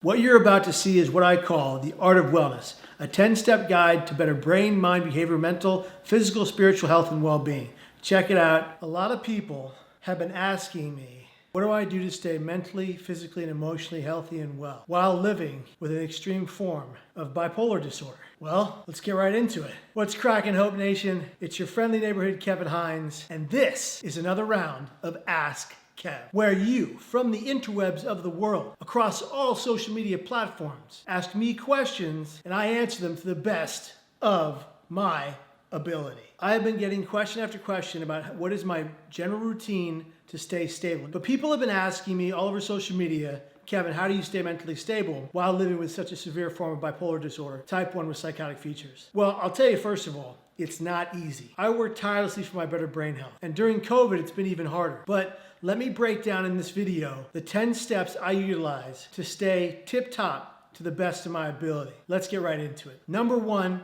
What you're about to see is what I call the art of wellness, a 10-step guide to better brain, mind, behavior, mental, physical, spiritual health, and well-being. Check it out. A lot of people have been asking me, what do I do to stay mentally, physically, and emotionally healthy and well while living with an extreme form of bipolar disorder? Well, let's get right into it. What's cracking, Hope Nation? It's your friendly neighborhood Kevin Hines, and this is another round of Ask Kev, where you, from the interwebs of the world, across all social media platforms, ask me questions and I answer them to the best of my ability. I have been getting question after question about what is my general routine to stay stable. But people have been asking me all over social media, Kevin, how do you stay mentally stable while living with such a severe form of bipolar disorder, type 1 with psychotic features? Well, I'll tell you first of all, it's not easy. I work tirelessly for my better brain health. And during COVID, it's been even harder. But let me break down in this video the 10 steps I utilize to stay tip-top to the best of my ability. Let's get right into it. Number 1,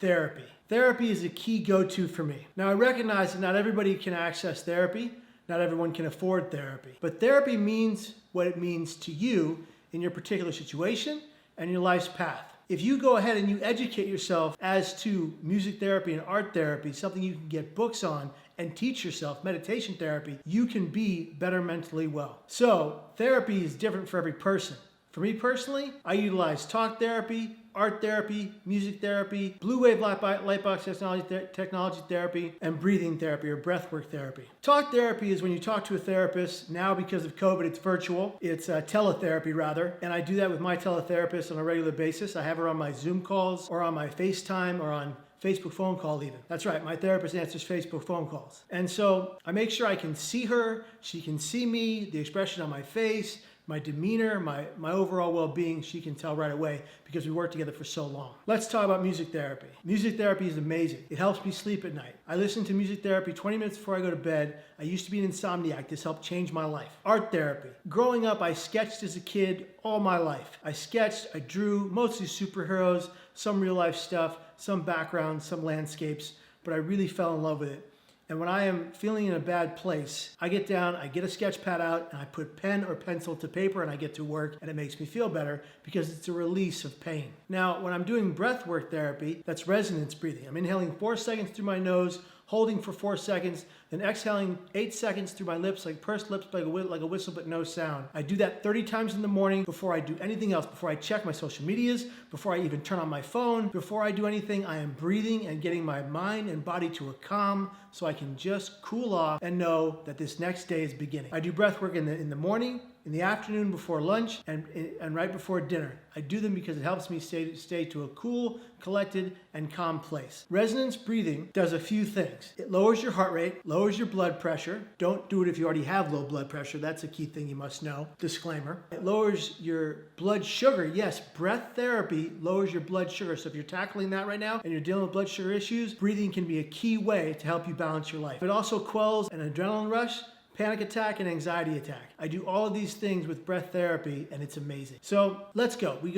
therapy. Therapy is a key go-to for me. Now, I recognize that not everybody can access therapy. Not everyone can afford therapy. But therapy means what it means to you in your particular situation and your life's path. If you go ahead and you educate yourself as to music therapy and art therapy, something you can get books on and teach yourself, meditation therapy, you can be better mentally well. So therapy is different for every person. For me personally, I utilize talk therapy, art therapy, music therapy, blue wave light box technology therapy, and breathing therapy or breathwork therapy. Talk therapy is when you talk to a therapist. Now because of COVID, it's virtual. It's teletherapy rather, and I do that with my teletherapist on a regular basis. I have her on my Zoom calls or on my FaceTime or on Facebook phone call even. That's right, my therapist answers Facebook phone calls. And so I make sure I can see her, she can see me, the expression on my face, my demeanor, my overall well-being, she can tell right away because we worked together for so long. Let's talk about music therapy. Music therapy is amazing. It helps me sleep at night. I listen to music therapy 20 minutes before I go to bed. I used to be an insomniac. This helped change my life. Art therapy. Growing up, I sketched as a kid all my life. I sketched, I drew, mostly superheroes, some real life stuff, some backgrounds, some landscapes, but I really fell in love with it. And when I am feeling in a bad place, I get down, I get a sketch pad out, and I put pen or pencil to paper, and I get to work, and it makes me feel better because it's a release of pain. Now, when I'm doing breathwork therapy, that's resonance breathing. I'm inhaling 4 seconds through my nose, holding for 4 seconds, then exhaling 8 seconds through my lips, like pursed lips, like a whistle, but no sound. I do that 30 times in the morning before I do anything else, before I check my social medias, before I even turn on my phone, before I do anything. I am breathing and getting my mind and body to a calm so I can just cool off and know that this next day is beginning. I do breath work in the morning, in the afternoon before lunch, and right before dinner. I do them because it helps me stay to a cool, collected, and calm place. Resonance breathing does a few things. It lowers your heart rate, lowers your blood pressure. Don't do it if you already have low blood pressure. That's a key thing you must know. Disclaimer. It lowers your blood sugar. Yes, breath therapy lowers your blood sugar. So if you're tackling that right now and you're dealing with blood sugar issues, breathing can be a key way to help you balance your life. It also quells an adrenaline rush, panic attack, and anxiety attack. I do all of these things with breath therapy, and it's amazing. So let's go. We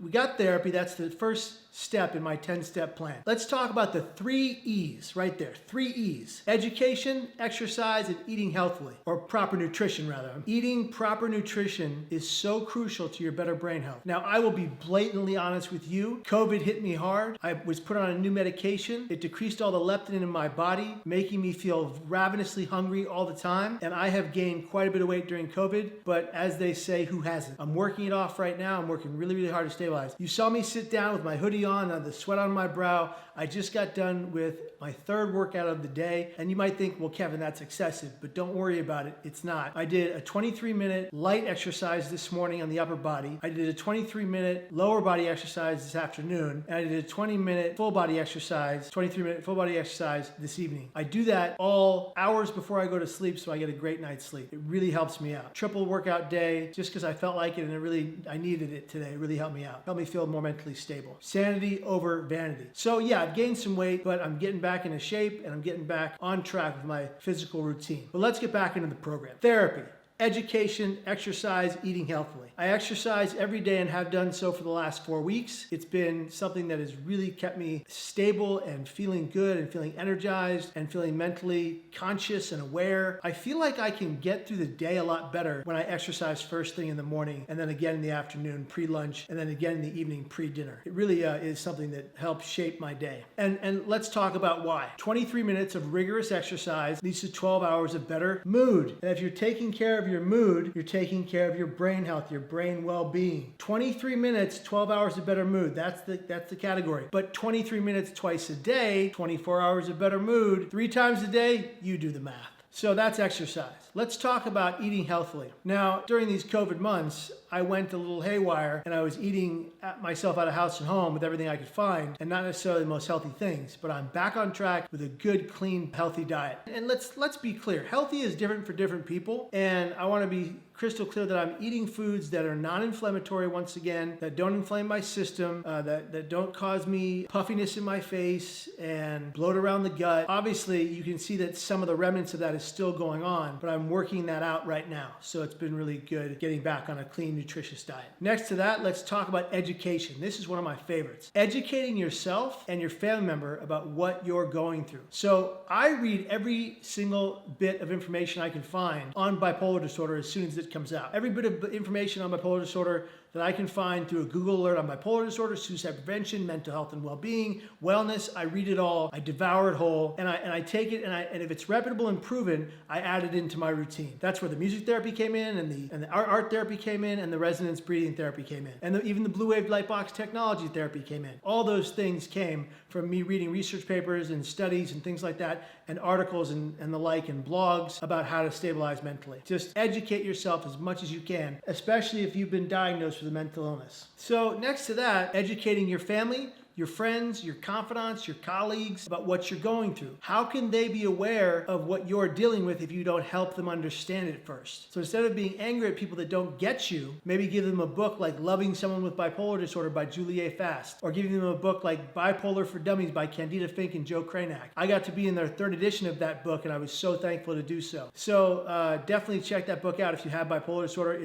got therapy. That's the first step in my 10-step plan. Let's talk about the 3 E's right there. 3 E's. Education, exercise, and eating healthily, or proper nutrition rather. Eating proper nutrition is so crucial to your better brain health. Now, I will be blatantly honest with you. COVID hit me hard. I was put on a new medication. It decreased all the leptin in my body, making me feel ravenously hungry all the time. And I have gained quite a bit of weight during COVID, but as they say, who hasn't? I'm working it off right now. I'm working really, really hard to stabilize. You saw me sit down with my hoodie on, the sweat on my brow. I just got done with my 3rd workout of the day, and you might think, well, Kevin, that's excessive, but don't worry about it. It's not. I did a 23-minute light exercise this morning on the upper body. I did a 23-minute lower body exercise this afternoon, and I did a 20-minute full body exercise, 23-minute full body exercise this evening. I do that all hours before I go to sleep so I get a great night's sleep. It really helps me out. Triple workout day, just because I felt like it and I needed it today. It really helped me out. Helped me feel more mentally stable. Sanity over vanity. So yeah, I've gained some weight, but I'm getting back into shape and I'm getting back on track with my physical routine. But let's get back into the program. Therapy. education, exercise, eating healthily. I exercise every day and have done so for the last 4 weeks. It's been something that has really kept me stable and feeling good and feeling energized and feeling mentally conscious and aware. I feel like I can get through the day a lot better when I exercise first thing in the morning and then again in the afternoon pre-lunch and then again in the evening pre-dinner. It really is something that helps shape my day. And let's talk about why. 23 minutes of rigorous exercise leads to 12 hours of better mood. And if you're taking care of your mood, you're taking care of your brain health, your brain well-being. 23 minutes, 12 hours of better mood. That's the category. But 23 minutes twice a day, 24 hours of better mood, 3 times a day, you do the math. So that's exercise. Let's talk about eating healthily. Now, during these COVID months, I went a little haywire and I was eating myself out of house and home with everything I could find and not necessarily the most healthy things, but I'm back on track with a good, clean, healthy diet. And let's be clear, healthy is different for different people, and I want to be crystal clear that I'm eating foods that are non-inflammatory once again, that don't inflame my system, that don't cause me puffiness in my face and bloat around the gut. Obviously, you can see that some of the remnants of that is still going on, but I'm working that out right now. So it's been really good getting back on a clean, nutritious diet. Next to that, let's talk about education. This is one of my favorites. Educating yourself and your family member about what you're going through. So I read every single bit of information I can find on bipolar disorder as soon as it comes out. Every bit of information on bipolar disorder that I can find through a Google alert on bipolar disorder, suicide prevention, mental health and well-being, wellness, I read it all, I devour it whole, and I take it, and if it's reputable and proven, I add it into my routine. That's where the music therapy came in, and the art therapy came in, and the resonance breathing therapy came in, and even the blue wave light box technology therapy came in. All those things came from me reading research papers and studies and things like that, and articles and the like, and blogs about how to stabilize mentally. Just educate yourself as much as you can, especially if you've been diagnosed with a mental illness. So next to that, educating your family, your friends, your confidants, your colleagues about what you're going through. How can they be aware of what you're dealing with if you don't help them understand it first? So instead of being angry at people that don't get you, maybe give them a book like Loving Someone with Bipolar Disorder by Julie A. Fast, or giving them a book like Bipolar for Dummies by Candida Fink and Joe Cranack. I got to be in their 3rd edition of that book, and I was so thankful to do so. So definitely check that book out if you have bipolar disorder.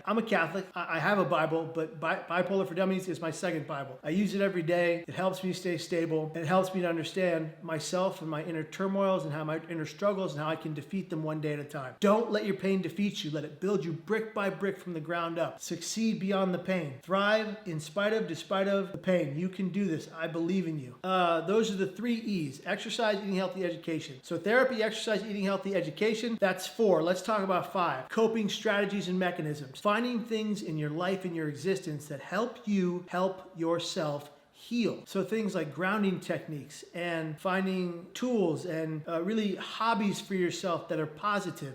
I'm a Catholic. I have a Bible, but Bipolar for Dummies is my 2nd Bible. I use it every day. It helps me stay stable. It helps me to understand myself and my inner turmoils and how my inner struggles and how I can defeat them one day at a time. Don't let your pain defeat you. Let it build you brick by brick from the ground up. Succeed beyond the pain. Thrive in spite of, despite of the pain. You can do this. I believe in you. Those are the 3 E's. Exercise, eating healthy, education. So therapy, exercise, eating healthy, education. That's 4. Let's talk about 5. Coping strategies and mechanisms. Finding things in your life and your existence that help you help yourself heal. So things like grounding techniques and finding tools and really hobbies for yourself that are positive.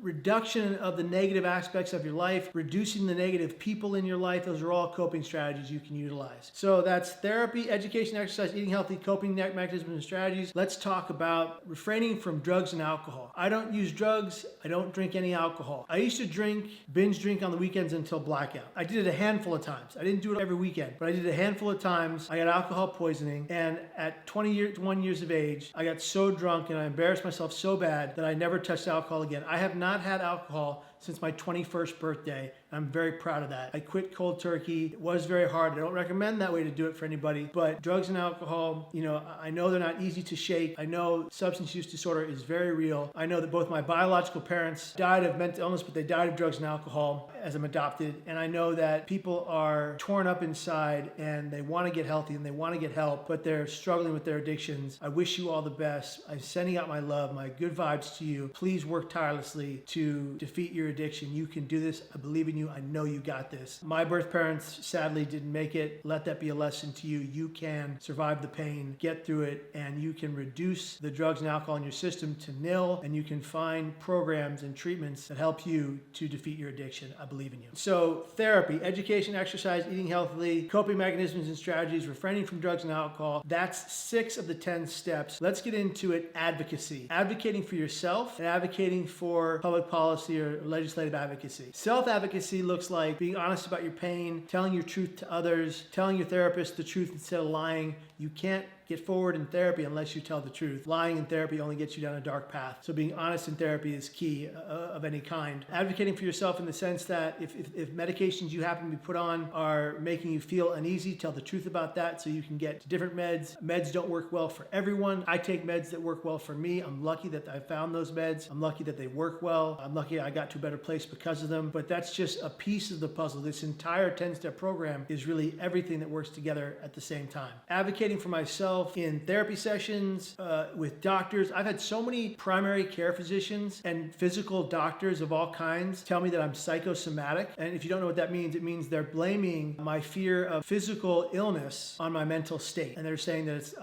Reduction of the negative aspects of your life, reducing the negative people in your life. Those are all coping strategies you can utilize. So that's therapy, education, exercise, eating healthy, coping mechanisms and strategies. Let's talk about refraining from drugs and alcohol. I don't use drugs. I don't drink any alcohol. I used to binge drink on the weekends until blackout. I did it a handful of times. I didn't do it every weekend, but I did a handful of times. I got alcohol poisoning, and at 21 years of age, I got so drunk and I embarrassed myself so bad that I never touched alcohol again. I have not had alcohol since my 21st birthday. I'm very proud of that. I quit cold turkey. It was very hard. I don't recommend that way to do it for anybody, but drugs and alcohol, I know they're not easy to shake. I know substance use disorder is very real. I know that both my biological parents died of mental illness, but they died of drugs and alcohol as I'm adopted. And I know that people are torn up inside and they want to get healthy and they want to get help, but they're struggling with their addictions. I wish you all the best. I'm sending out my love, my good vibes to you. Please work tirelessly to defeat your addiction. You can do this. I believe in you. I know you got this. My birth parents sadly didn't make it. Let that be a lesson to you. You can survive the pain, get through it, and you can reduce the drugs and alcohol in your system to nil, and you can find programs and treatments that help you to defeat your addiction. I believe in you. So therapy, education, exercise, eating healthily, coping mechanisms and strategies, refraining from drugs and alcohol. That's 6 of the 10 steps. Let's get into it. Advocacy. Advocating for yourself and advocating for public policy or legislative advocacy. Self-advocacy looks like being honest about your pain, telling your truth to others, telling your therapist the truth instead of lying. You can't get forward in therapy unless you tell the truth. Lying in therapy only gets you down a dark path. So being honest in therapy is key of any kind. Advocating for yourself in the sense that if medications you happen to be put on are making you feel uneasy, tell the truth about that so you can get to different meds. Meds don't work well for everyone. I take meds that work well for me. I'm lucky that I found those meds. I'm lucky that they work well. I'm lucky I got to a better place because of them. But that's just a piece of the puzzle. This entire 10-step program is really everything that works together at the same time. Advocating for myself in therapy sessions, with doctors. I've had so many primary care physicians and physical doctors of all kinds tell me that I'm psychosomatic. And if you don't know what that means, it means they're blaming my fear of physical illness on my mental state. And they're saying that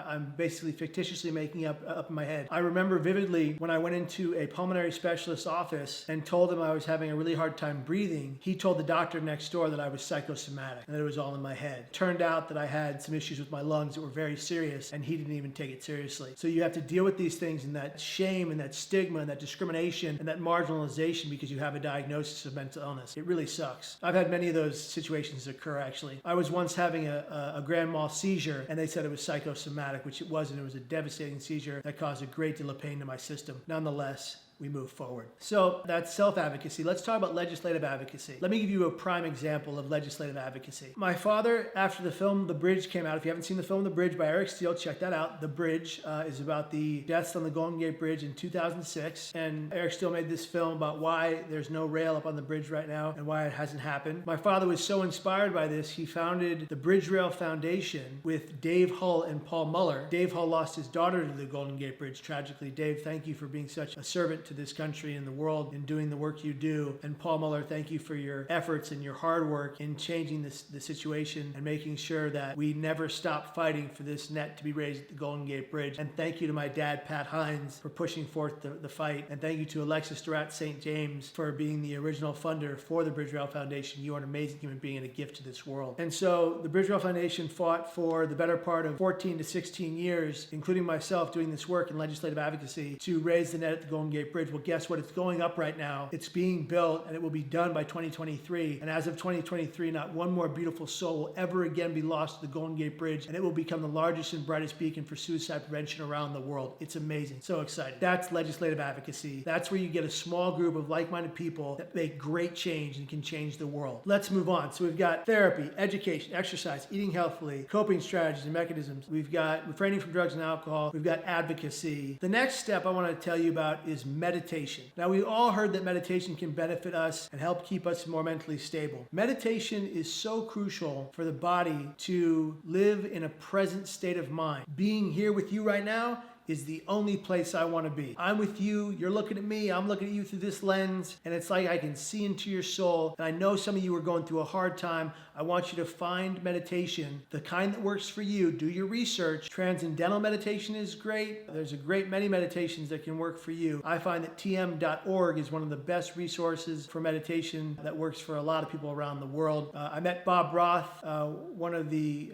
I'm basically fictitiously making up in my head. I remember vividly when I went into a pulmonary specialist's office and told him I was having a really hard time breathing, he told the doctor next door that I was psychosomatic and that it was all in my head. Turned out that I had some issues with my lungs that were very serious and he didn't even take it seriously. So you have to deal with these things and that shame and that stigma and that discrimination and that marginalization because you have a diagnosis of mental illness. It really sucks. I've had many of those situations occur actually. I was once having a grand mal seizure and they said it was psychosomatic, which it wasn't. It was a devastating seizure that caused a great deal of pain to my system. Nonetheless, we move forward. So that's self-advocacy. Let's talk about legislative advocacy. Let me give you a prime example of legislative advocacy. My father, after the film The Bridge came out, if you haven't seen the film The Bridge by Eric Steele, check that out. The Bridge is about the deaths on the Golden Gate Bridge in 2006. And Eric Steele made this film about why there's no rail up on the bridge right now and why it hasn't happened. My father was so inspired by this, he founded the Bridge Rail Foundation with Dave Hull and Paul Muller. Dave Hull lost his daughter to the Golden Gate Bridge tragically. Dave, thank you for being such a servant to this country and the world and doing the work you do. And Paul Muller, thank you for your efforts and your hard work in changing the situation and making sure that we never stop fighting for this net to be raised at the Golden Gate Bridge. And thank you to my dad, Pat Hines, for pushing forth the fight. And thank you to Alexis Durat St. James for being the original funder for the Bridge Rail Foundation. You are an amazing human being and a gift to this world. And so the Bridge Rail Foundation fought for the better part of 14 to 16 years, including myself doing this work in legislative advocacy to raise the net at the Golden Gate Bridge. Well, guess what? It's going up right now. It's being built and it will be done by 2023. And as of 2023, not one more beautiful soul will ever again be lost to the Golden Gate Bridge, and it will become the largest and brightest beacon for suicide prevention around the world. It's amazing. So excited. That's legislative advocacy. That's where you get a small group of like-minded people that make great change and can change the world. Let's move on. So we've got therapy, education, exercise, eating healthfully, coping strategies and mechanisms. We've got refraining from drugs and alcohol. We've got advocacy. The next step I want to tell you about is meditation. Now, we've all heard that meditation can benefit us and help keep us more mentally stable. Meditation is so crucial for the body to live in a present state of mind. Being here with you right now is the only place I want to be. I'm with you, you're looking at me, I'm looking at you through this lens, and it's like I can see into your soul. And I know some of you are going through a hard time. I want you to find meditation, the kind that works for you. Do your research. Transcendental meditation is great. There's a great many meditations that can work for you. I find that tm.org is one of the best resources for meditation that works for a lot of people around the world. I met Bob Roth, one of the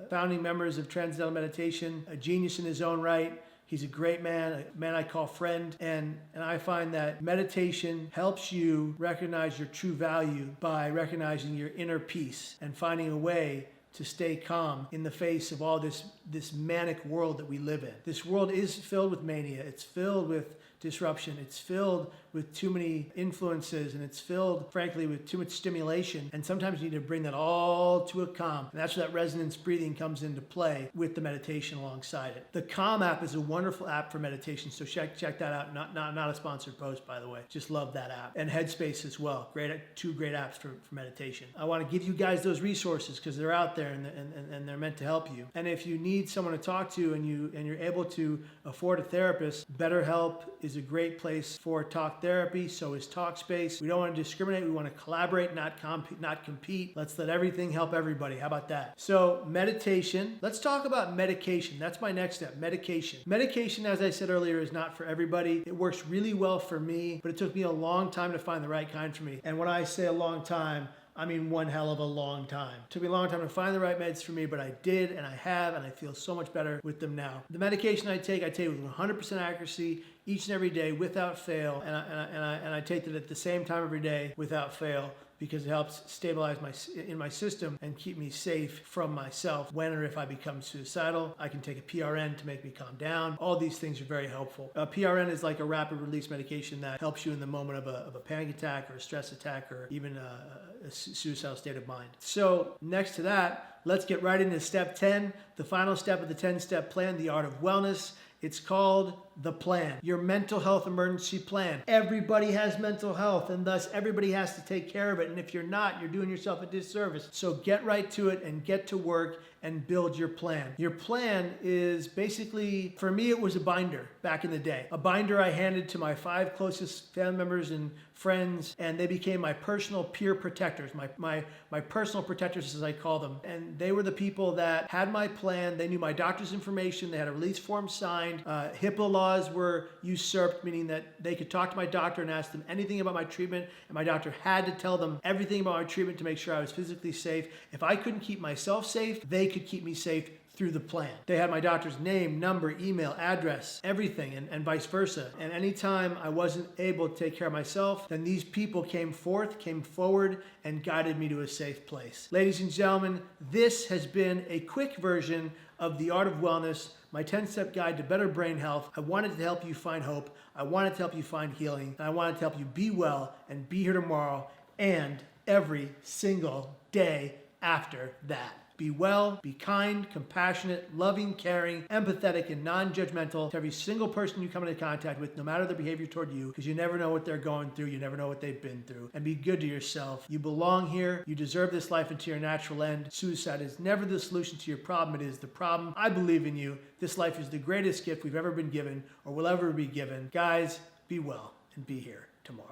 founding members of Transcendental Meditation, a genius in his own right. He's a great man, a man I call friend, and I find that meditation helps you recognize your true value by recognizing your inner peace and finding a way to stay calm in the face of all this manic world that we live in. This world is filled with mania. It's filled with disruption. It's filled with too many influences, and it's filled, frankly, with too much stimulation. And sometimes you need to bring that all to a calm. And that's where that resonance breathing comes into play with the meditation alongside it. The Calm app is a wonderful app for meditation, so check that out. Not a sponsored post, by the way. Just love that app. And Headspace as well. Two great apps for meditation. I want to give you guys those resources because they're out there and they're meant to help you. And if you need someone to talk to and you're able to afford a therapist, BetterHelp is a great place for talk therapy. So is Talkspace. We don't want to discriminate. We want to collaborate, not compete. Let's let everything help everybody. How about that? So meditation. Let's talk about medication. That's my next step. Medication. Medication, as I said earlier, is not for everybody. It works really well for me, but it took me a long time to find the right kind for me. And when I say a long time, I mean one hell of a long time. It took me a long time to find the right meds for me, but I did, and I have, and I feel so much better with them now. The medication I take with 100% accuracy each and every day without fail, and I take it at the same time every day without fail. because it helps stabilize my system and keep me safe from myself when or if I become suicidal. I can take a PRN to make me calm down. All these things are very helpful. PRN is like a rapid release medication that helps you in the moment of a panic attack or a stress attack or even a suicidal state of mind. So next to that, let's get right into step 10, the final step of the 10-step plan, the art of wellness. It's called the plan, your mental health emergency plan. Everybody has mental health, and thus everybody has to take care of it. And if you're not, you're doing yourself a disservice. So get right to it and get to work and build your plan. Your plan is basically, for me, it was a binder back in the day. A binder I handed to my 5 closest family members and friends, and they became my personal peer protectors, my personal protectors, as I call them. And they were the people that had my plan. They knew my doctor's information. They had a release form signed. HIPAA laws were usurped, meaning that they could talk to my doctor and ask them anything about my treatment, and my doctor had to tell them everything about my treatment to make sure I was physically safe. If I couldn't keep myself safe, they could keep me safe through the plan. They had my doctor's name, number, email, address, everything, and vice versa. And anytime I wasn't able to take care of myself, then these people came forward, and guided me to a safe place. Ladies and gentlemen, this has been a quick version of The Art of Wellness, my 10-step guide to better brain health. I wanted to help you find hope. I wanted to help you find healing. And I wanted to help you be well and be here tomorrow and every single day after that. Be well, be kind, compassionate, loving, caring, empathetic, and non-judgmental to every single person you come into contact with, no matter their behavior toward you, because you never know what they're going through. You never know what they've been through. And be good to yourself. You belong here. You deserve this life into your natural end. Suicide is never the solution to your problem. It is the problem. I believe in you. This life is the greatest gift we've ever been given or will ever be given. Guys, be well and be here tomorrow.